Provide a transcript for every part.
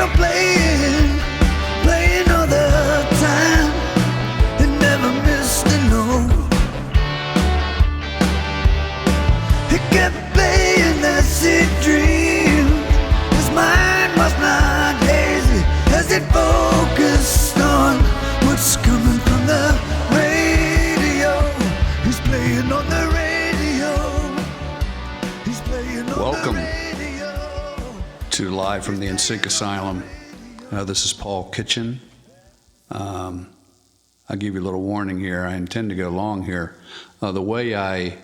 radio playing, playing all the time. It never missed a note. It kept playing that sick dream. His mind was not hazy as it focused on what's coming from the radio. He's playing on the radio. He's playing on Welcome the radio. to Live from the NSYNC Asylum. This is Paul Kitchen. I'll give you a little warning here. I intend to go long here. The way I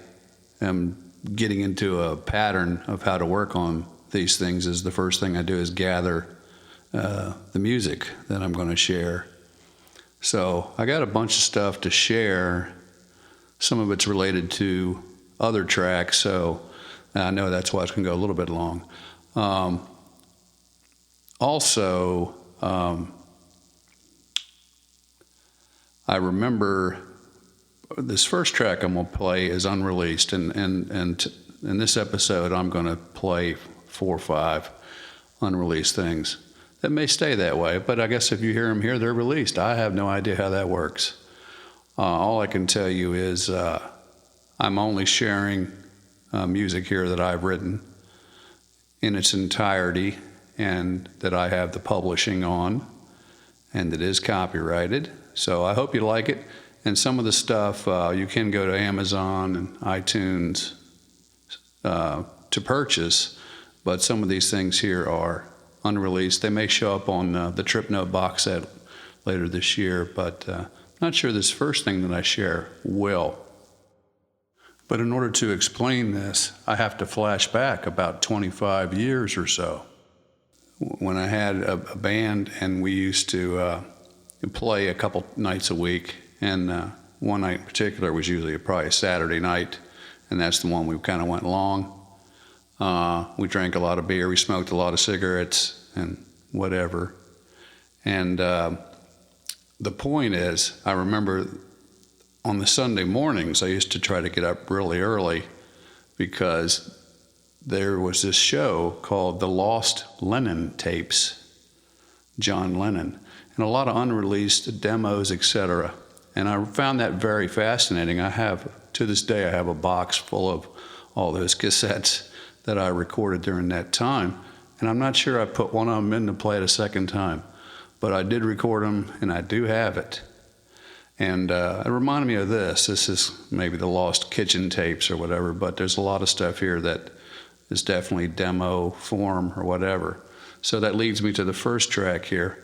am getting into a pattern of how to work on these things is the first thing I do is gather the music that I'm going to share. So I got a bunch of stuff to share. Some of it's related to other tracks, so I know that's why it's going to go a little bit long. I remember this first track I'm going to play is unreleased, and in this episode I'm going to play 4 or 5 unreleased things. That may stay that way, but I guess if you hear them here, they're released. I have no idea how that works. All I can tell you is I'm only sharing music here that I've written in its entirety and that I have the publishing on and that is copyrighted. So I hope you like it. And some of the stuff, you can go to Amazon and iTunes to purchase, but some of these things here are unreleased. They may show up on the Trip Note box set later this year, but I'm not sure this first thing that I share will. But in order to explain this, I have to flash back about 25 years or so, when I had a band and we used to play a couple nights a week, and one night in particular was usually probably a Saturday night, and that's the one we kind of went long. We drank a lot of beer, we smoked a lot of cigarettes and whatever. And the point is, I remember on the Sunday mornings, I used to try to get up really early because there was this show called The Lost Lennon Tapes, John Lennon, and a lot of unreleased demos, etc. And I found that very fascinating. To this day, I have a box full of all those cassettes that I recorded during that time. And I'm not sure I put one of them in to play it a second time, but I did record them and I do have it. And it reminded me of this. This is maybe the Lost Kitchen Tapes or whatever, but there's a lot of stuff here that is definitely demo form or whatever. So that leads me to the first track here.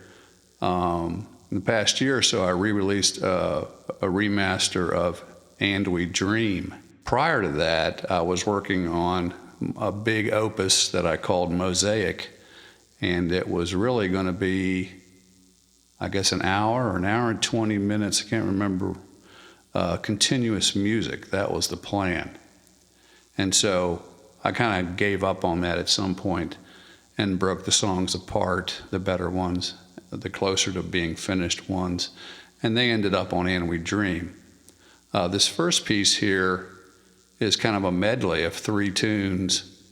In the past year or so, I re-released a remaster of And We Dream. Prior to that, I was working on a big opus that I called Mosaic, and it was really going to be, I guess, an hour and 20 minutes, I can't remember, continuous music. That was the plan. And so I kind of gave up on that at some point and broke the songs apart, the better ones, the closer to being finished ones, and they ended up on And We Dream. This first piece here is kind of a medley of 3 tunes: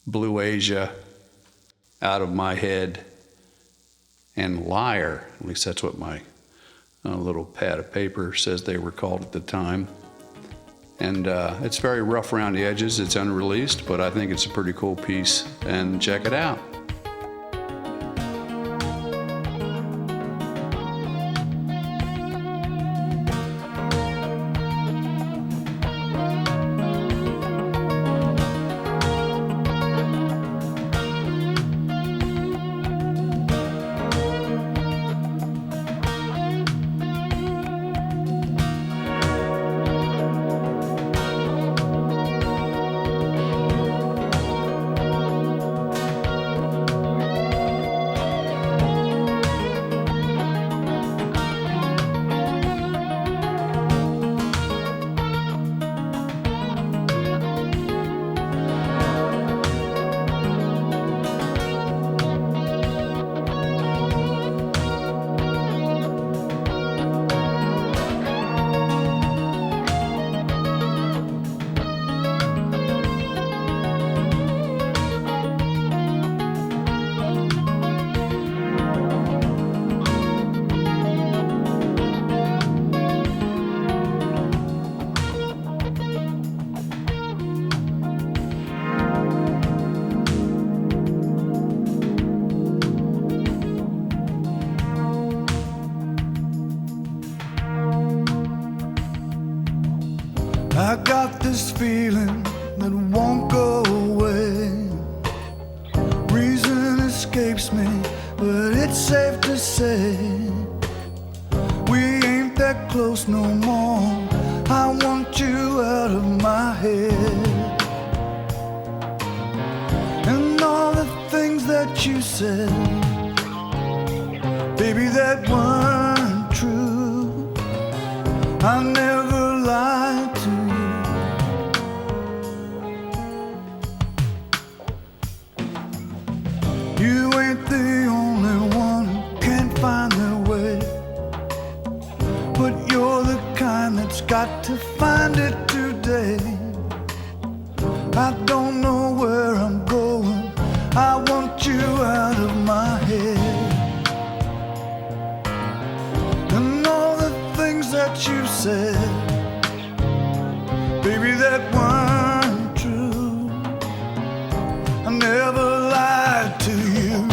Blue Asia, Out of My Head, and Liar. At least that's what my little pad of paper says they were called at the time. And it's very rough around the edges. It's unreleased, but I think it's a pretty cool piece, and check it out. I got this feeling that won't go away. Reason escapes me, but it's safe to say we ain't that close no more. I want you out of my head. And all the things that you said, baby, that weren't true. I never lied to you. You ain't the only one who can't find their way, but you're the kind that's got to find it today. I don't know where I'm going, I want you out of my head. And all the things that you said, baby, that weren't true. I never lied to you.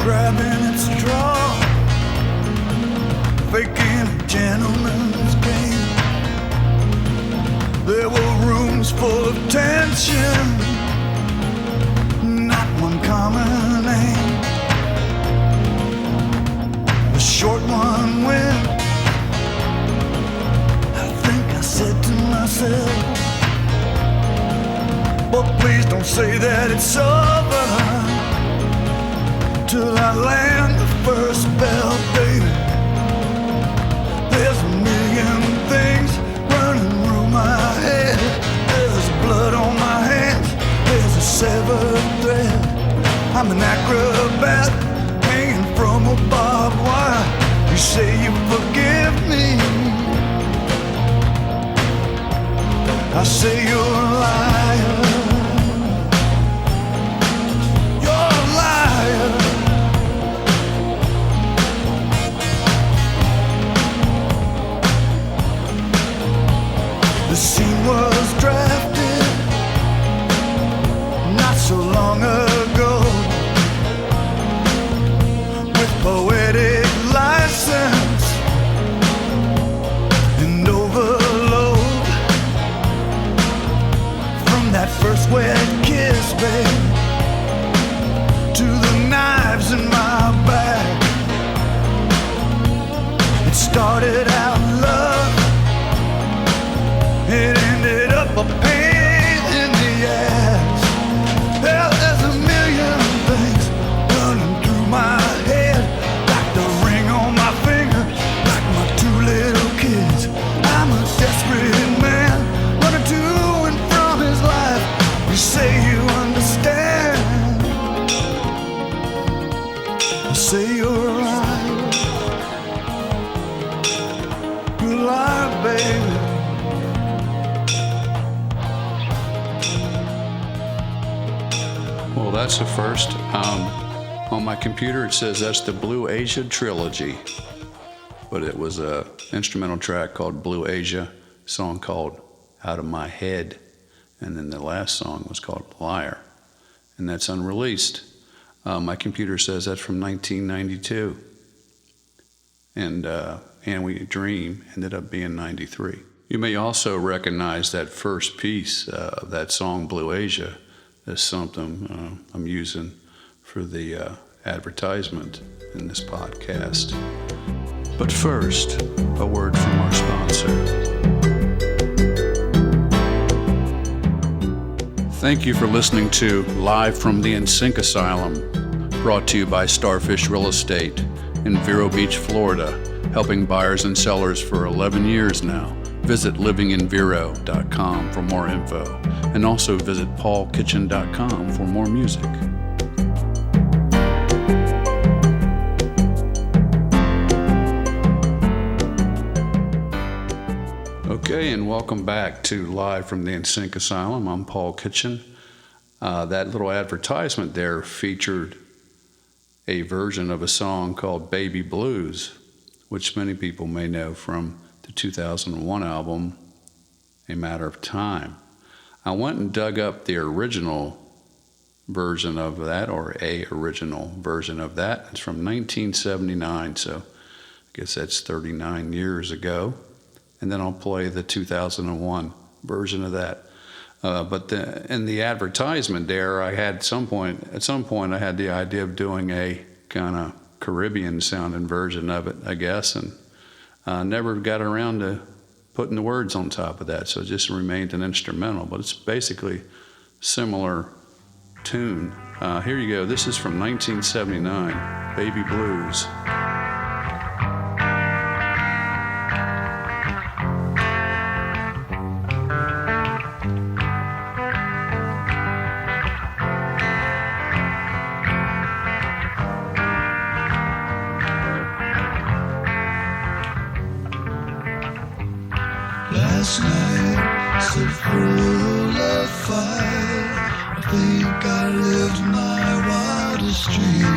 Grabbing at straw, faking a gentleman's game. There were rooms full of tension, not one common aim. The short one went. I think I said to myself, but please don't say that it's over till I land the first bell, baby. There's a million things running through my head. There's blood on my hands, there's a severed thread. I'm an acrobat hanging from a barbed wire. You say you forgive me, I say you're a liar. You're a liar. The scene was drafted not so long ago, with poetic license and overload. From that first wet kiss, babe, to the knives in my back. It started out love, it ended up a pain in the ass. There's a million things running through my head, like the ring on my finger, like my two little kids. I'm a desperate man, running to and from his life. You say you understand, you say you're a liar. You're a liar, baby. Well, that's the first. On my computer, it says that's the Blue Asia trilogy, but it was a instrumental track called Blue Asia, a song called Out of My Head, and then the last song was called Liar, and that's unreleased. My computer says that's from 1992, and We Dream ended up being 93. You may also recognize that first piece of that song, Blue Asia, as something I'm using for the advertisement in this podcast. But first, a word from our sponsor. Thank you for listening to Live from the NSYNC Asylum, brought to you by Starfish Real Estate in Vero Beach, Florida, helping buyers and sellers for 11 years now. Visit livinginvero.com for more info, and also visit paulkitchen.com for more music. Okay, and welcome back to Live from the NSYNC Asylum. I'm Paul Kitchen. That little advertisement there featured a version of a song called Baby Blues, which many people may know from the 2001 album, A Matter of Time. I went and dug up the original version of that, or a original version of that. It's from 1979, so I guess that's 39 years ago. And then I'll play the 2001 version of that. But in the advertisement there, at some point, I had the idea of doing a kind of Caribbean-sounding version of it, I guess, and never got around to putting the words on top of that, so it just remained an instrumental. But it's basically similar tune. Here you go. This is from 1979, Baby Blues. Last night, so full of fire, I think I lived my wildest dreams.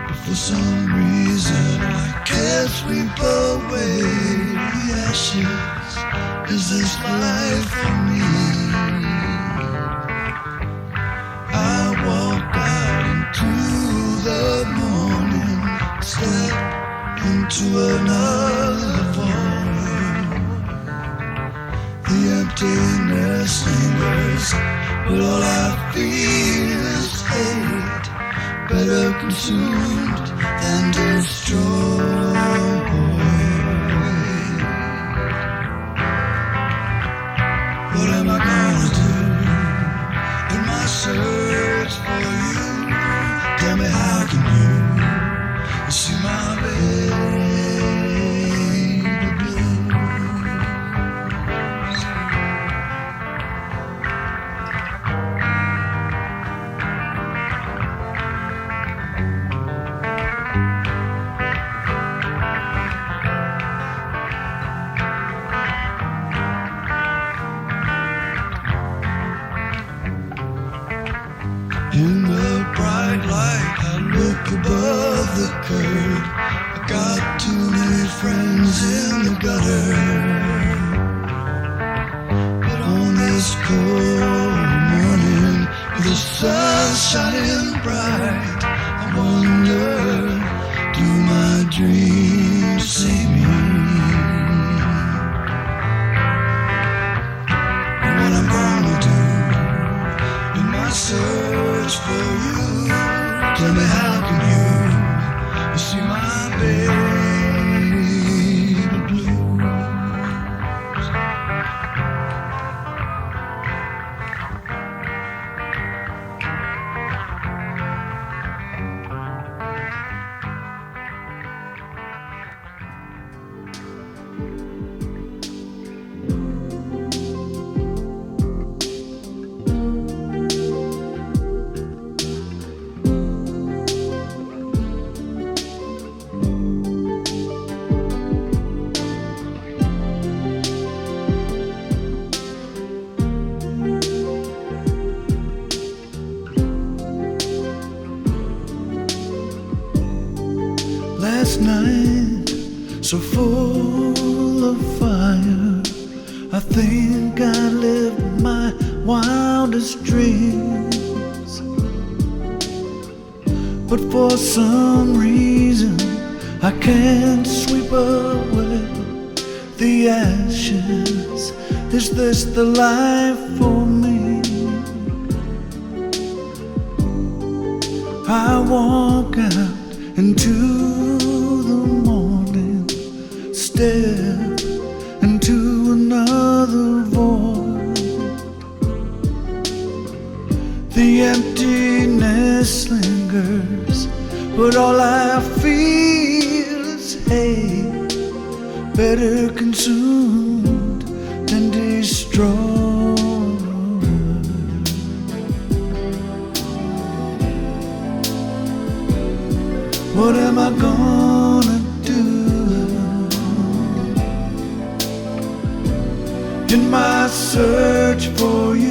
But for some reason, I can't sweep away the ashes. Is this life for me? I walk out into the morning, step into another void. The emptiness lingers, but all I feel is hate, better consumed than destroyed. What am I gonna do in my search for you? Tell me, how can you see my baby blues? In the bright light, I look above the curb. I got too many friends in the gutter. But on this cold morning, with the sun shining bright, I wonder, do my dreams see me? And what I'm gonna do in my search for you? Tell me, how can you see my baby blues? Last night, so full of fire, I think I lived my wildest dreams. But for some reason, I can't sweep away the ashes. Is this the life for me? I walk out into The emptiness lingers, but all I feel is hate, better consumed than destroyed. What am I gonna do in my search for you?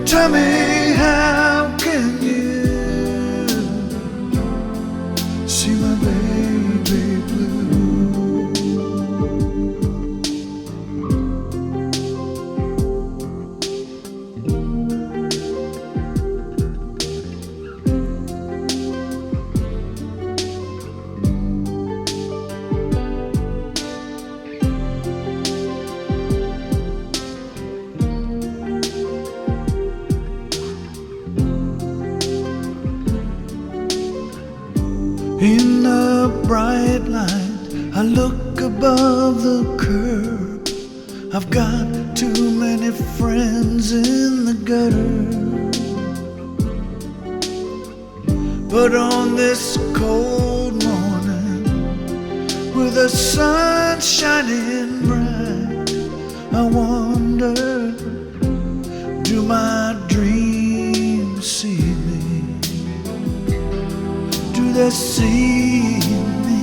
Tell me, how can you see my baby blue? In the bright light, I look above the curb. I've got too many friends in the gutter, but on this cold morning, with the sun shining bright, I wonder, do my dreams see me? They see me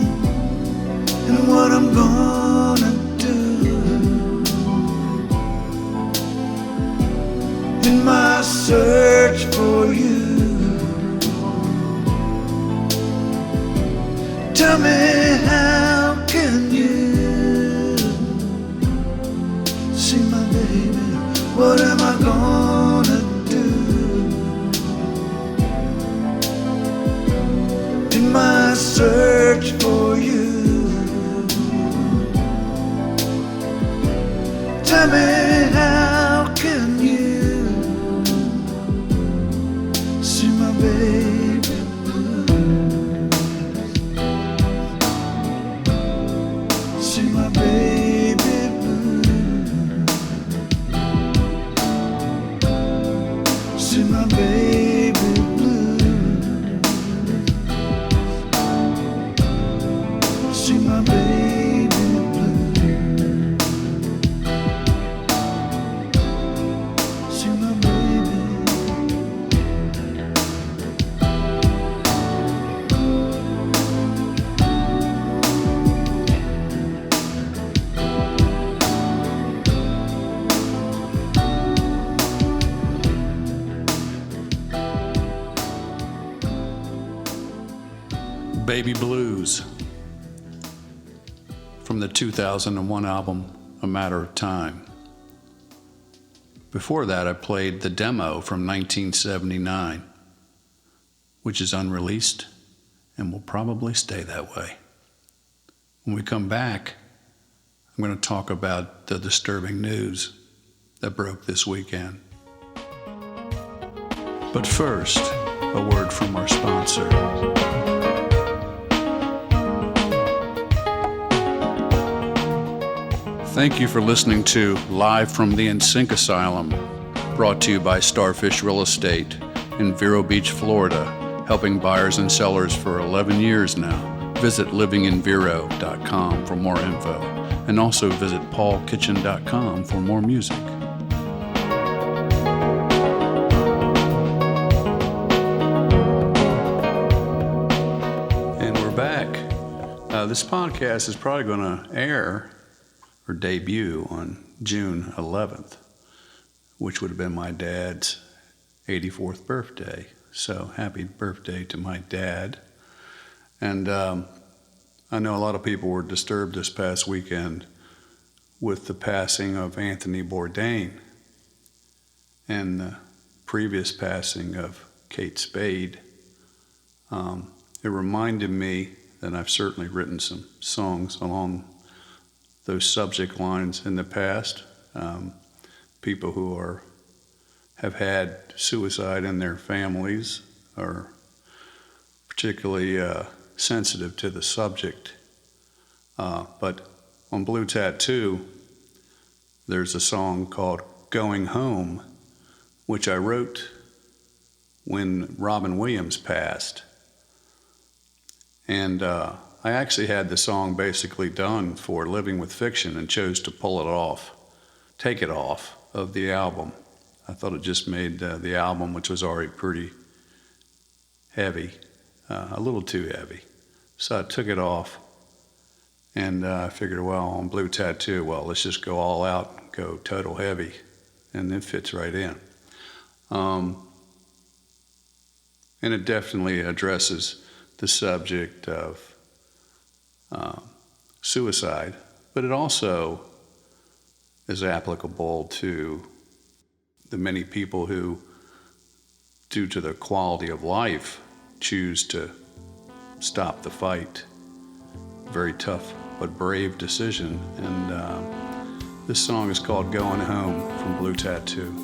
and what I'm gonna do in my search for you. Tell me, how can you see my baby? What am I gonna do in my search for you? Tell me, how can you see my baby blues? See my baby blues. See my baby blues. See my baby blue. See my baby. Baby Blues from the 2001 album, A Matter of Time. Before that, I played the demo from 1979, which is unreleased and will probably stay that way. When we come back, I'm going to talk about the disturbing news that broke this weekend. But first, a word from our sponsor. Thank you for listening to Live from the NSYNC Asylum, brought to you by Starfish Real Estate in Vero Beach, Florida, helping buyers and sellers for 11 years now. Visit livinginvero.com for more info, and also visit paulkitchen.com for more music. And we're back. This podcast is probably going to air or debut on June 11th, which would have been my dad's 84th birthday. So happy birthday to my dad. And I know a lot of people were disturbed this past weekend with the passing of Anthony Bourdain and the previous passing of Kate Spade. It reminded me that I've certainly written some songs along those subject lines in the past. People who have had suicide in their families are particularly sensitive to the subject. But on Blue Tattoo, there's a song called Going Home, which I wrote when Robin Williams passed. And I actually had the song basically done for Living with Fiction and chose to take it off of the album. I thought it just made the album, which was already pretty heavy, a little too heavy. So I took it off, and I figured, well, on Blue Tattoo, well, let's just go all out, go total heavy, and it fits right in. And it definitely addresses the subject of suicide, but it also is applicable to the many people who, due to their quality of life, choose to stop the fight. Very tough but brave decision. And this song is called Going Home from Blue Tattoo.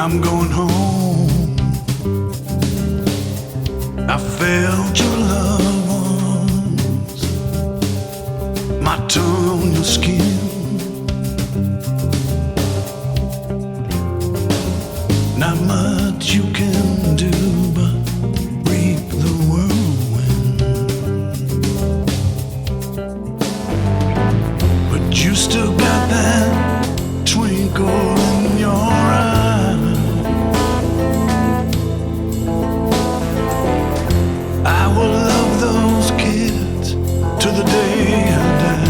I'm going home. I felt your love once, my tongue on your skin. Not much you can do but reap the whirlwind. But you still got that twinkle in your eye. I will love those kids to the day I die.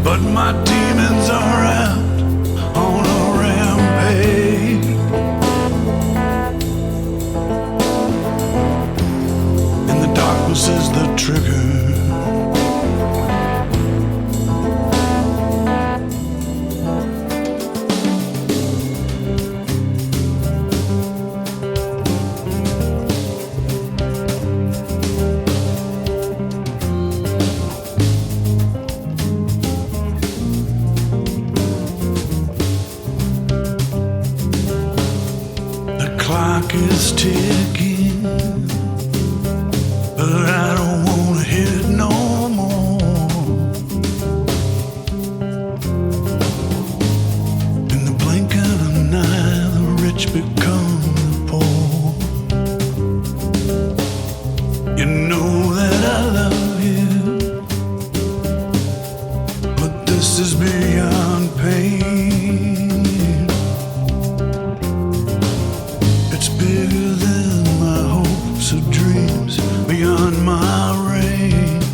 But my demons are out on a rampage, and the darkness is the trigger. Clock is ticking, but I don't wanna hit it no more. In the blink of an eye, the rich become the poor. You know that I love you, but this is beyond pain. Bigger than my hopes or dreams, beyond my range.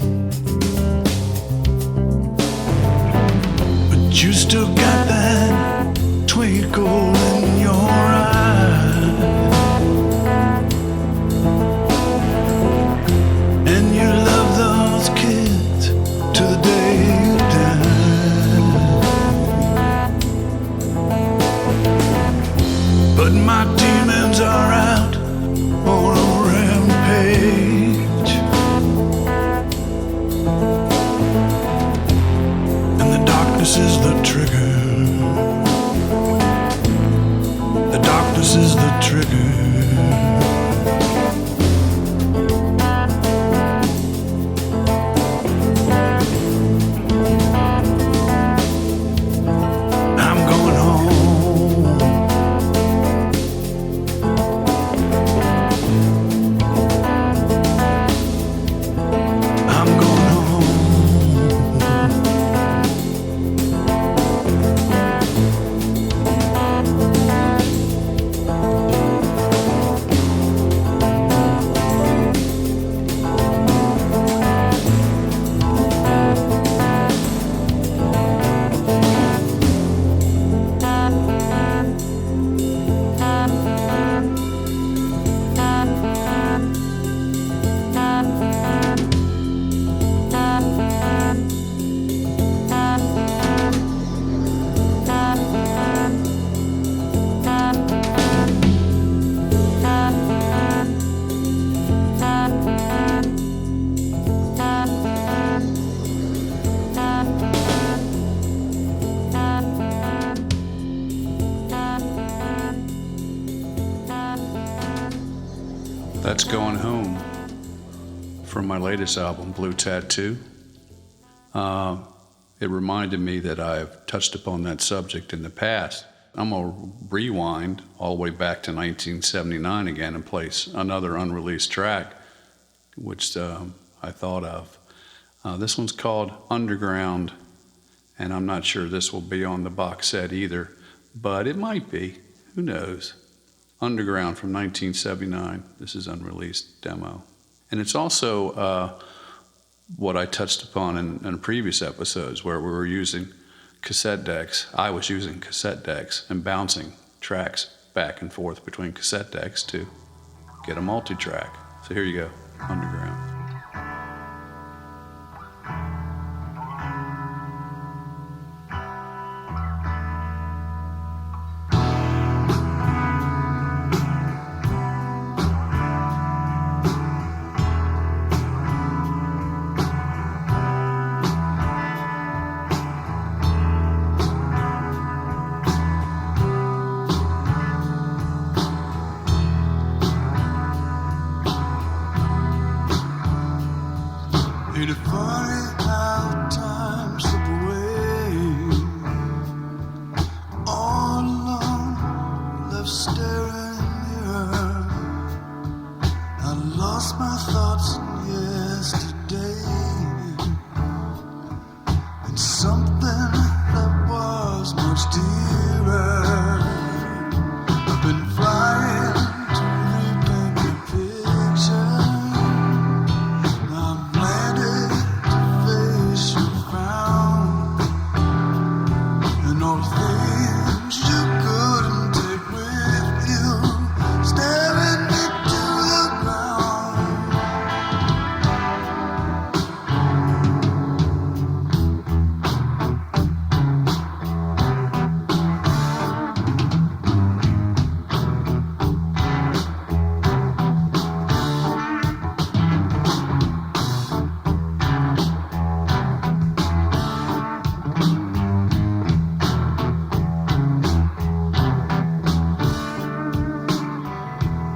But you still got that twinkle in your eye, and you love those kids to the day you die. But my demons are out on a rampage, and the darkness is the trigger. That's Going Home from my latest album, Blue Tattoo. It reminded me that I've touched upon that subject in the past. I'm going to rewind all the way back to 1979 again and place another unreleased track, which I thought of. This one's called Underground, and I'm not sure this will be on the box set either, but it might be. Who knows? Underground from 1979. This is unreleased demo. And it's also what I touched upon in previous episodes where we were using cassette decks. I was using cassette decks and bouncing tracks back and forth between cassette decks to get a multi-track. So here you go, Underground. Ain't it funny how time slip away? All alone, left staring in the mirror. I lost my thoughts yesterday, and something that was much dearer. I've been flying to repaint the picture. I'm landed to face your frown, and all the things you couldn't take with you, staring me to the ground.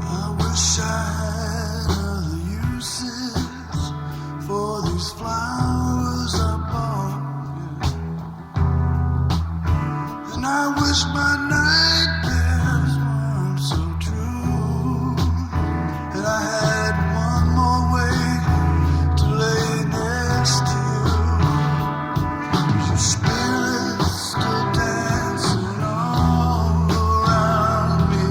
I wish I had other uses for these flowers I bought you. And I wish my nightmares weren't so true, and I had one more way to lay next to you. Your spirit's still dancing all around me,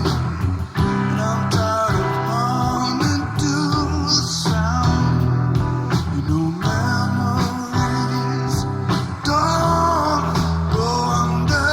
and I'm tired of humming to the sound. You know memories don't go underground.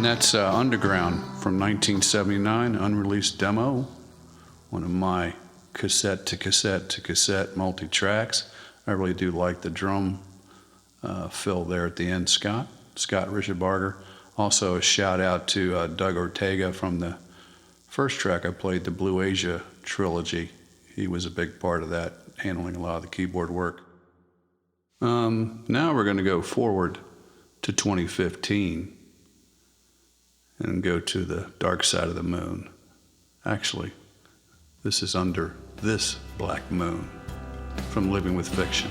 that's Underground from 1979, unreleased demo, one of my cassette to cassette to cassette multi-tracks. I really do like the drum fill there at the end, Scott Rischerbarger. Also a shout out to Doug Ortega from the first track I played, the Blue Asia trilogy. He was a big part of that, handling a lot of the keyboard work. Now we're going to go forward to 2015 and go to the Dark Side of the Moon. Actually, this is Under This Black Moon from Living with Fiction.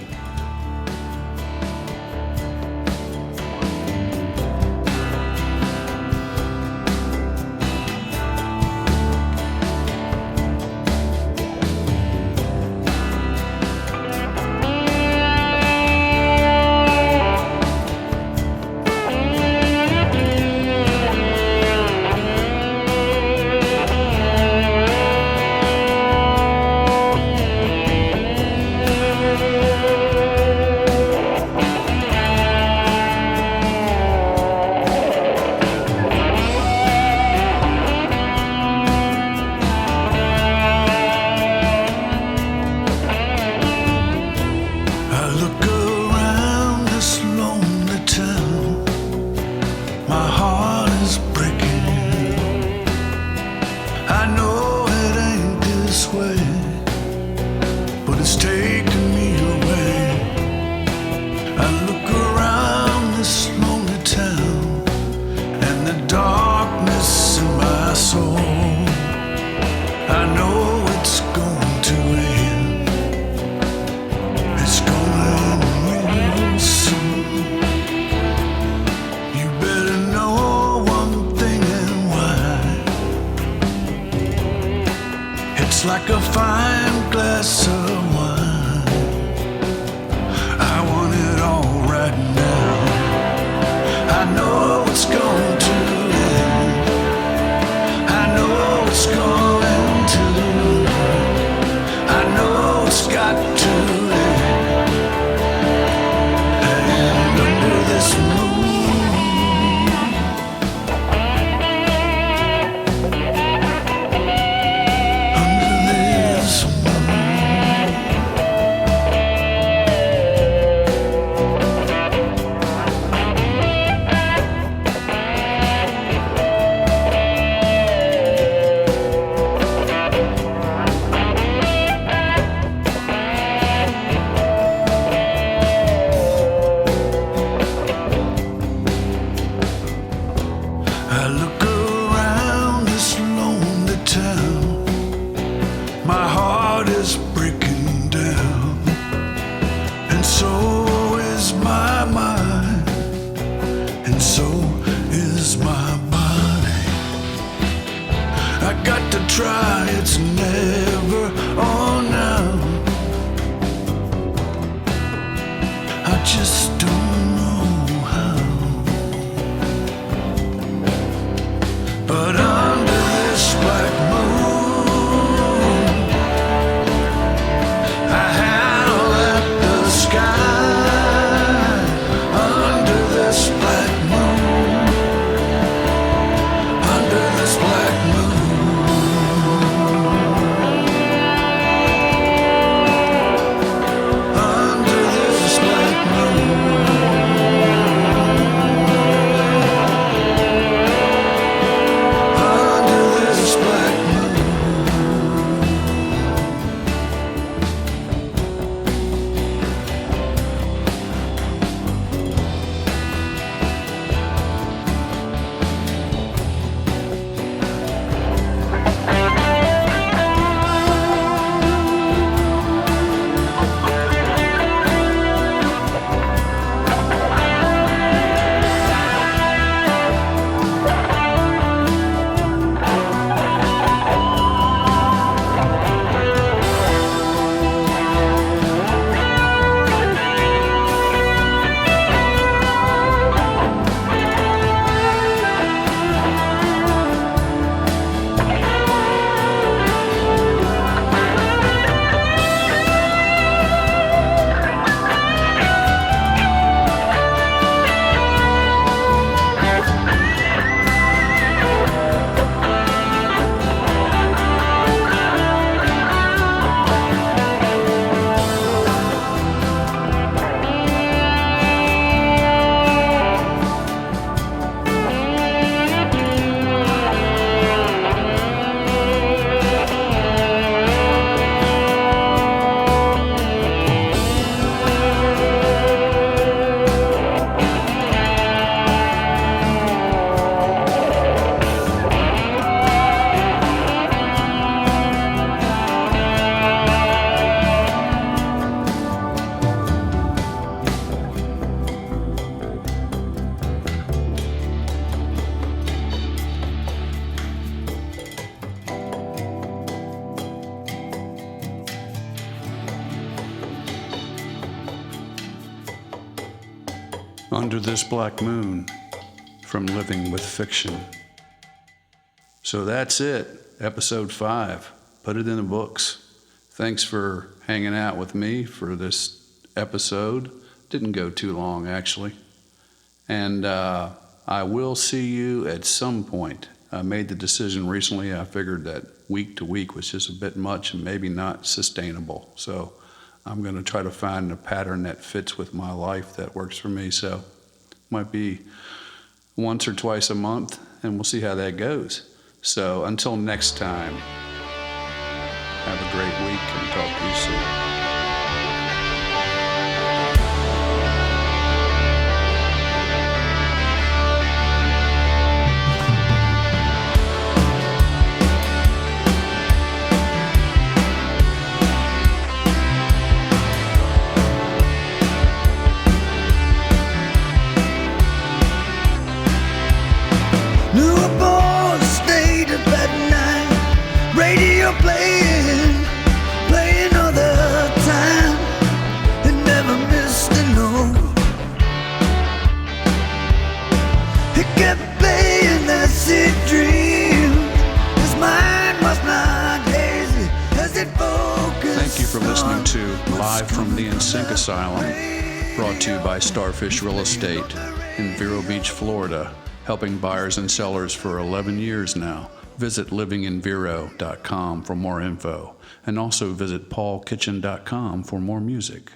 Like a fine glass of wine, I want it all right now. I know it's going to end. I know it's going to. I know it's got to end. And under this try, it's never on now. I just don't know how. But under this black moon, I howl at the sky. Under this black moon, under this black moon. Under This Black Moon from Living with Fiction. So that's it, episode 5. Put it in the books. Thanks for hanging out with me for this episode. Didn't go too long, actually. And I will see you at some point. I made the decision recently. I figured that week to week was just a bit much and maybe not sustainable. So I'm going to try to find a pattern that fits with my life that works for me. So might be once or twice a month, and we'll see how that goes. So until next time, have a great week and talk to you soon. New aboard, stayed up at night, radio playing all the time, and never missed a note. It kept playing that sweet dream. His mind was not hazy as it focused. Thank you for listening to Live from the NSYNC Asylum, brought to you by Starfish Real Estate in Vero Beach, Florida, helping buyers and sellers for 11 years now. Visit livinginvero.com for more info, and also visit paulkitchen.com for more music.